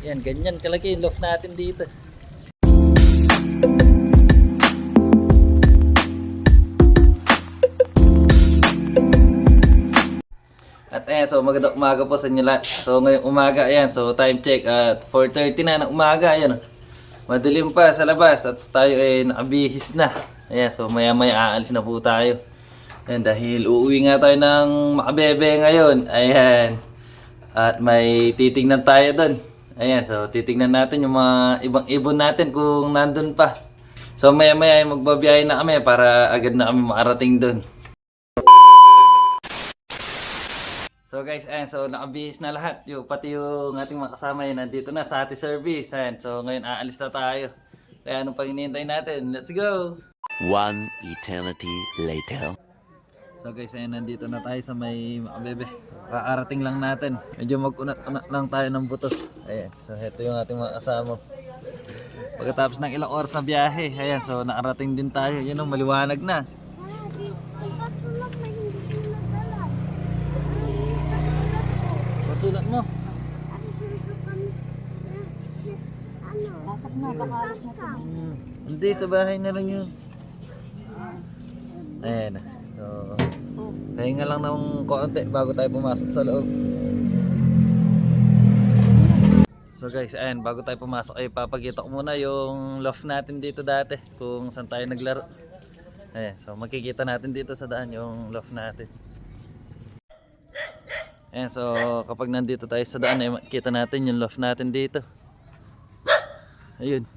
Yan, ganyan kalaki yung loft natin dito. At ayan, so magandang umaga po sa inyo lahat. So ngayong umaga, ayan, so time check at 4:30 na ng umaga, ayan. Madilim pa sa labas at tayo ay nakabihis na. Ayan, so maya maya aalis na po tayo. Ayan, dahil uuwi nga tayo ng Makabebe ngayon. Ayan. At may titingnan tayo doon. Ayan, so titingnan natin yung mga ibang ibon natin kung nandun pa. So maya maya ay magbabiyahe na kami para agad na kami makarating doon. So guys, ayan, so nakabihis na lahat. Pati yung ating mga kasama yun, nandito na sa ating service. Ayan, so ngayon aalis na tayo. Kaya anong pang hinihintay natin? Let's go! One eternity later. So guys, ayan, nandito na tayo sa may Makabebe. So, kaarating lang natin. Medyo mag-unat-unat lang tayo ng butos. Ayan, so ito yung ating mga kasama. Pagkatapos ng ilang oras na biyahe, ayan, so nakarating din tayo. Yun o, maliwanag na. Sulat mo. Pasok na, baka alas na siya. Hindi, sa bahay na lang yun. Ayan. So, pahinga lang ng konti bago tayo pumasok sa loob. So guys, ayan, bago tayo pumasok ay papakita ko muna yung loft natin dito dati. Kung saan tayo naglaro. Ayan, so makikita natin dito sa daan yung loft natin. Ayan, so kapag nandito tayo sa daan ay makikita natin yung loft natin dito. Ayun.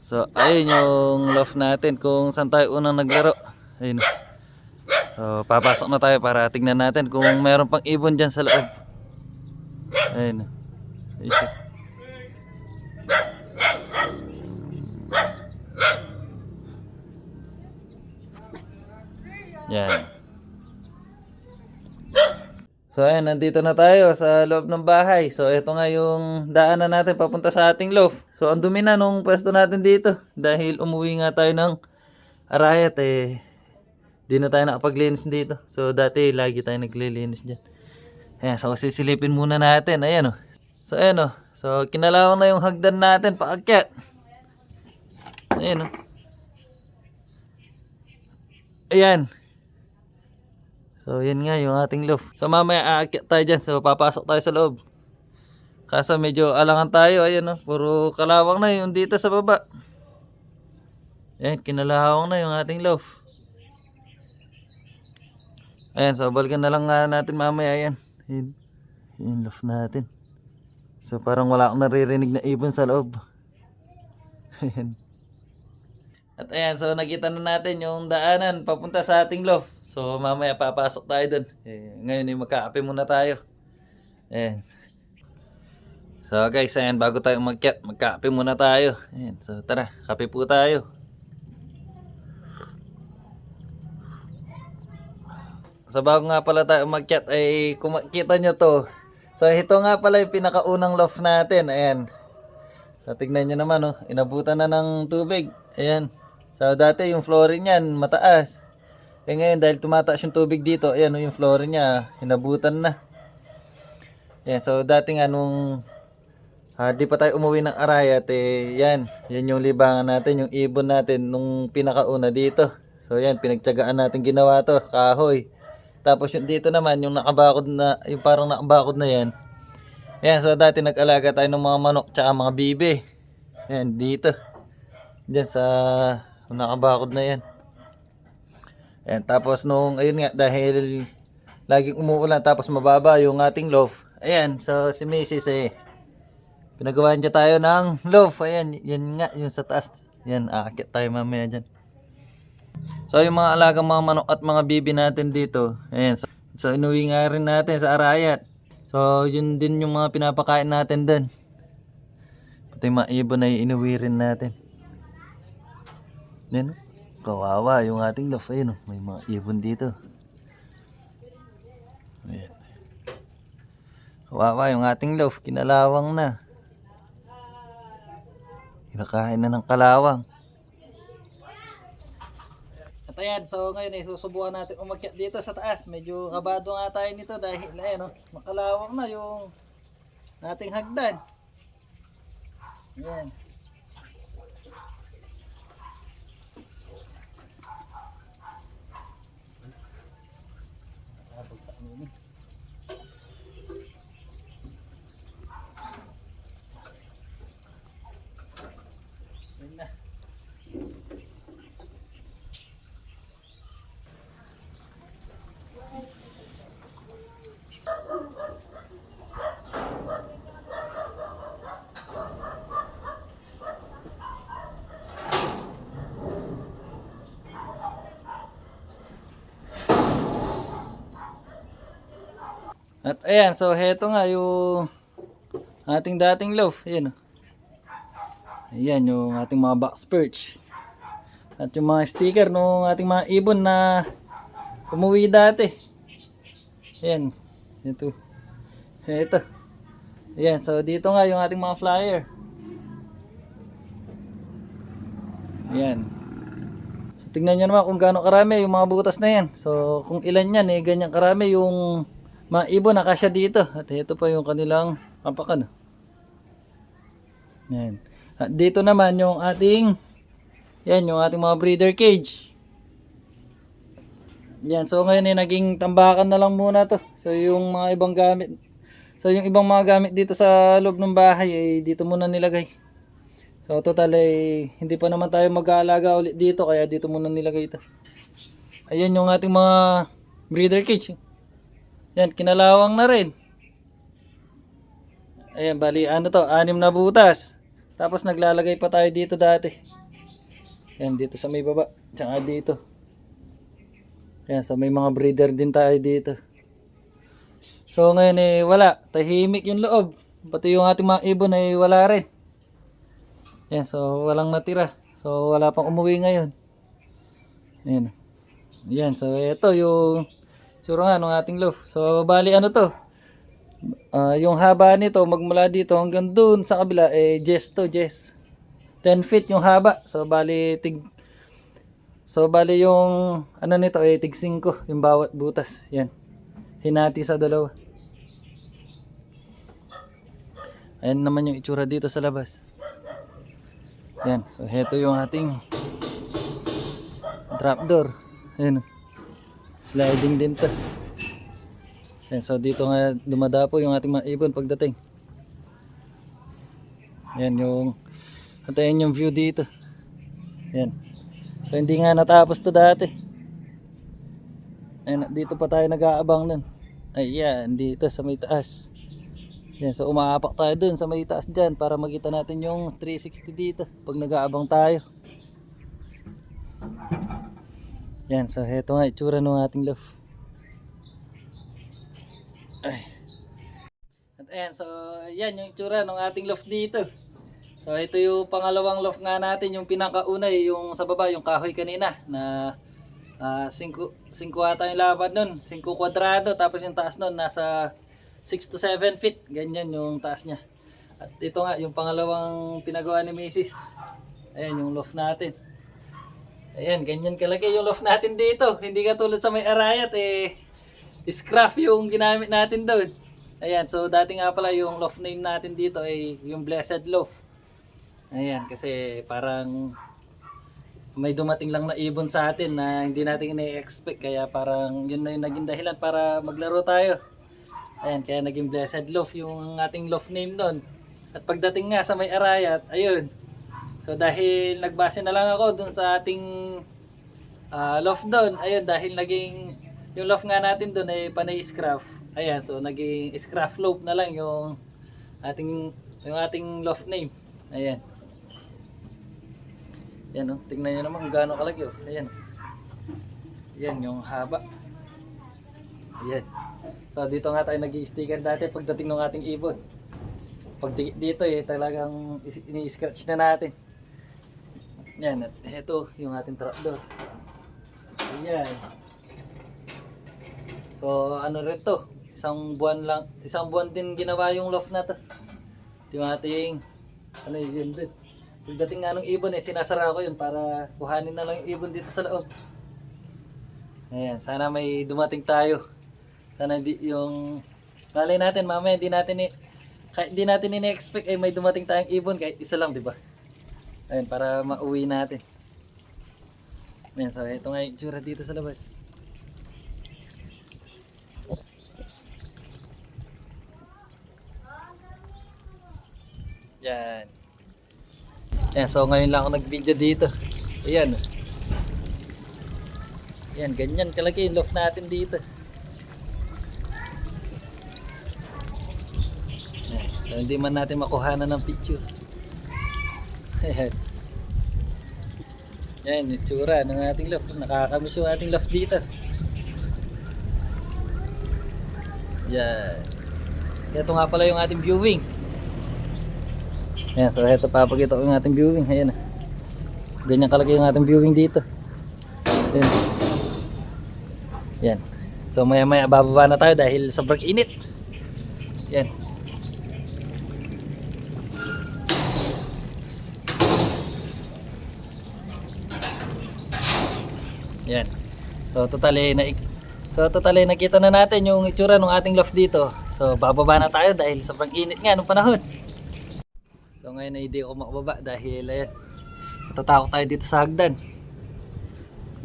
So ayun yung loft natin kung saan tayo unang naglaro. Ayun. So papasok na tayo para tingnan natin kung mayroon pang ibon dyan sa loob. Ayun. Ayun. Yan. So ayan, nandito na tayo sa loob ng bahay. So ito nga yung daanan natin papunta sa ating loft. So ang dumi na nung pwesto natin dito. Dahil umuwi nga tayo ng Arayat di na tayo nakapaglinis dito. So dati lagi tayo naglilinis dyan. Ayan, so sisilipin muna natin. Ayan o. So ayan o. So kinalawang na yung hagdan natin paakyat. Ayan o. Ayan. So yan nga yung ating loft. So mamaya aakyat tayo dyan. So papasok tayo sa loob. Kaso medyo alangan tayo. Ayan o. Puro kalawang na yung dito sa baba. Ayan, kinalawang na yung ating loft. Ayan, so balikan na lang natin mamaya. Ayan. Ayan. Yung loft natin. So parang wala akong naririnig na ibon sa loob. Ayan. At ayan, so nakita na natin yung daanan papunta sa ating loft. So mamaya papasok tayo dun. Ngayon ay magkakape muna tayo. Ayan. So guys, ayan, bago tayo umakyat, magkakape muna tayo. Ayan, so tara, kape po tayo. So bago nga pala tayo umakyat ay kung makita nyo to. So ito nga pala yung pinakaunang loft natin. Ayan. So tignan nyo naman, oh, inabutan na ng tubig. Ayan. So dati yung flooring niyan mataas. Eh ngayon dahil tumataas yung tubig dito, ayan yung flooring niya hinabutan na. Ayan, so dati nga nung di pa tayo umuwi ng Arayat yan yung libangan natin, yung ibon natin nung pinakauna dito. So yan, pinagtiyagaan natin ginawa to, kahoy. Tapos yung dito naman yung nakabakod na, yung parang nakabakod na yan. Ayan, so dati nag-alaga tayo ng mga manok tsaka mga bibe. Ayan, dito. Diyan sa nakabakod na yan. Ayan, tapos nung, ayun nga, dahil laging umuulan tapos mababa yung ating loft. Ayan, so si Mrs. pinagawa niya tayo ng loft. Ayan, yan nga, yung sa taas. Yan, aakyat tayo mamaya dyan. So yung mga alagang mga manok at mga bibi natin dito. Ayan, so inuwi nga rin natin sa Arayat. So yun din yung mga pinapakain natin dun. Pati mga ibon ay inuwi rin natin. Yan, kawawa yung ating loft. Ayun, may mga ibon dito. Ayan. Kawawa yung ating loft, kinalawang na. Kinakain na ng kalawang. At ayan, so ngayon ay susubukan natin umakyat dito sa taas. Medyo kabado nga tayo nito dahil ayan, makalawang na yung ating hagdan. Ayan. Ayan na. At ayan, so heto nga yung ating dating loaf. Ayan. Ayan yung ating mga box perch. At yung mga sticker ng ating mga ibon na umuwi dati. Ayan. Ito. Ito. Ayan, so dito nga yung ating mga flyer. Ayan. So tingnan nyo naman kung gaano karami yung mga butas na yan. So kung ilan yan ganyan karami yung mga ibon na kasya dito. At ito pa yung kanilang pampakan. Ayan. At dito naman yung ating yung ating mga breeder cage. Yan, so ngayon naging tambakan na lang muna to. So yung mga ibang gamit. So yung ibang mga gamit dito sa loob ng bahay dito muna nilagay. So total hindi pa naman tayo mag-aalaga ulit dito kaya dito muna nilagay ito. Ayan yung ating mga breeder cage. Yan, kinalawang na rin. Ayan, bali ano to, 6 na butas. Tapos naglalagay pa tayo dito dati. Yan, dito sa may baba. Tsaka dito. Yan, so may mga breeder din tayo dito. So ngayon wala. Tahimik yung loob. Pati yung ating mga ibon wala rin. Yan, so walang natira. So wala pang umuwi ngayon. Yan. Yan, so ito yung tsura nga ng ating loaf. So bali ano to? Yung haba nito magmula dito hanggang dun sa kabila jess to jess. 10 feet yung haba. So bali yung ano nito tig 5 yung bawat butas. Yan. Hinati sa dalawa. Ayan naman yung itsura dito sa labas. Yan. So heto yung ating trapdoor. Ayan. Sliding din to. Ayan, so dito nga dumadapo yung ating mga ibon pagdating. Ayan yung antayin yung view dito. Ayan. So hindi nga natapos to dati. Ayan, dito pa tayo nag-aabang nun. Ayan, dito sa may taas. Ayan, so umaapak tayo dun sa may taas dyan para makita natin yung 360 dito pag nag-aabang tayo. Yan, so heto nga itsura ng ating loaf. Ay. At ayan, so yan yung itsura ng ating loaf dito. So ito yung pangalawang loaf nga natin, yung pinakauna yung sa baba, yung kahoy kanina na 5 ata yung lapad nun, 5 kwadrado, tapos yung taas nun nasa 6 to 7 feet, ganyan yung taas niya. At ito nga yung pangalawang pinagawa ni Mrs. Ayan yung loaf natin. Ayan, ganyan kalaki yung loft natin dito. Hindi katulad sa may Arayat scruff yung ginamit natin doon. Ayan, so dati nga pala yung loft name natin dito yung Blessed Loaf. Ayan, kasi parang may dumating lang na ibon sa atin na hindi natin ina-expect. Kaya parang yun na yung naging dahilan para maglaro tayo. Ayan, kaya naging Blessed Loaf yung ating loft name doon. At pagdating nga sa may Arayat, ayun. So dahil nagbase na lang ako dun sa ating loft doon, ayun, dahil naging yung loft nga natin doon panay scruff. Ayan, so naging scruff loaf na lang yung ating loft name. Ayan. Yan oh, tingnan niyo naman kung gaano kalaki oh. Ayan. Yan yung haba. Ayan. So dito nga tayo nag-i-sticker dati pagdating ng ating ibon. Pag dito talagang ini-scratch na natin. Yan, at ito yung ating trapdoor. Ayan. So ano rin to, isang buwan din ginawa yung loft na to. Yung ating yun din. Pagdating nga ng ibon sinasara ko yun para kuhanin na lang yung ibon dito sa loob. Ayan, sana may dumating tayo. Sana yung malay natin mamaya hindi natin kahit di natin ini-expect ay may dumating tayong ibon kahit isa lang, di ba? Ayun, para mauwi natin. Ayan, so ito nga yung itsura dito sa labas. Yan. Yan, so ngayon lang ako nag-video dito. Ayan. Yan, ganyan kalaki yung loft natin dito. Yan, so hindi man natin makuhanan ng picture. Ayan. Yan, yung tsura ng ating loft. Nakakamiss yung ating loft dito. Yan. Ito nga pala yung ating viewing. Ayan, so ito papakita ko yung ating viewing. Ayan. Ganyan kalaki yung ating viewing dito. Ayan. Yan. So maya maya bababa na tayo dahil sobrang init. Yan. Yan. So totally nakita na natin yung itsura ng ating loft dito. So bababa na tayo dahil sobrang init nga nung panahon. So ngayon ay hindi ako makababa dahil ayan, natatakot tayo dito sa hagdan.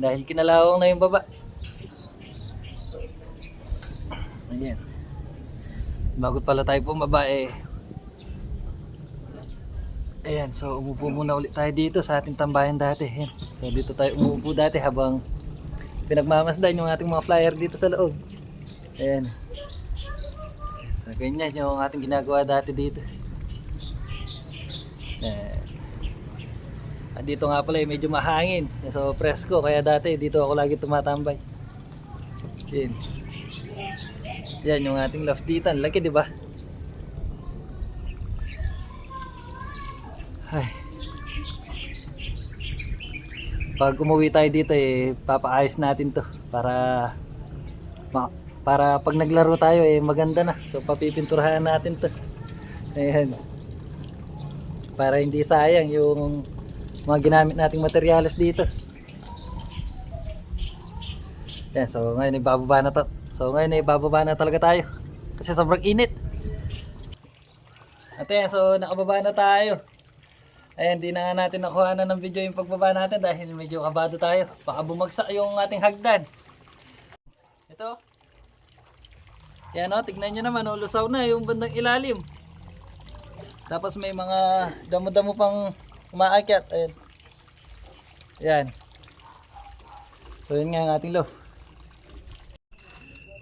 Dahil kinalawang na yung baba. Ayan. Bago pala tayo bumaba eh. Ayan, so umupo muna ulit tayo dito sa ating tambayan dati. Ayan. So dito tayo umupo dati habang pinagmamasdan yung ating mga flyer dito sa loob. Ayan. So ganyan yung ating ginagawa dati dito. Ayan. At dito nga pala medyo mahangin. So presko kaya dati dito ako lagi tumatambay. Ayan. Yan yung ating loft dito. Ang laki, di ba? Ay. Pag umuwi tayo dito eh papaayos natin 'to para pag naglaro tayo eh maganda na. So papipinturahan natin 'to. Ayan. Para hindi sayang yung mga ginamit nating materyales dito. Yan, so ngayon ibababa na 'to. So ngayon ibababa na talaga tayo kasi sobrang init. At yan, so nakababa na tayo. Ayan, di na nga natin nakuha na ng video yung pagbaba natin dahil medyo kabado tayo. Baka bumagsak yung ating hagdan. Ito. Yan o, tignan nyo naman, lusaw na yung bandang ilalim. Tapos may mga damo-damo pang umaakyat. Ayan. Yan. So yun nga yung ating loft.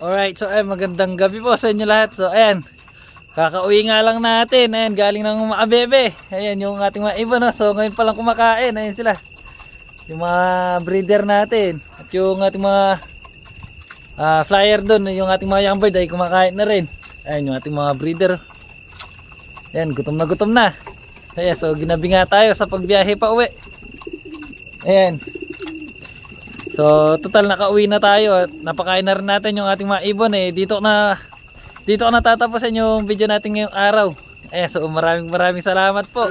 Alright, so ay magandang gabi po sa inyo lahat. So ayan, kakauwi nga lang natin. Ayan, galing ng Maabebe. Ayan yung ating mga ibon. No? So ngayon pa lang kumakain. Ayan sila. Yung mga breeder natin. At yung ating mga flyer doon. Yung ating mga young bird ay kumakain na rin. Ayan yung ating mga breeder. Ayan, gutom na. Ayan, so ginabi nga tayo sa pagbiyahe pa uwi. Ayan. So total nakauwi na tayo at napakain na rin natin yung ating mga ibon eh. Dito ko natatapusin yung video natin ngayong araw. So maraming salamat po.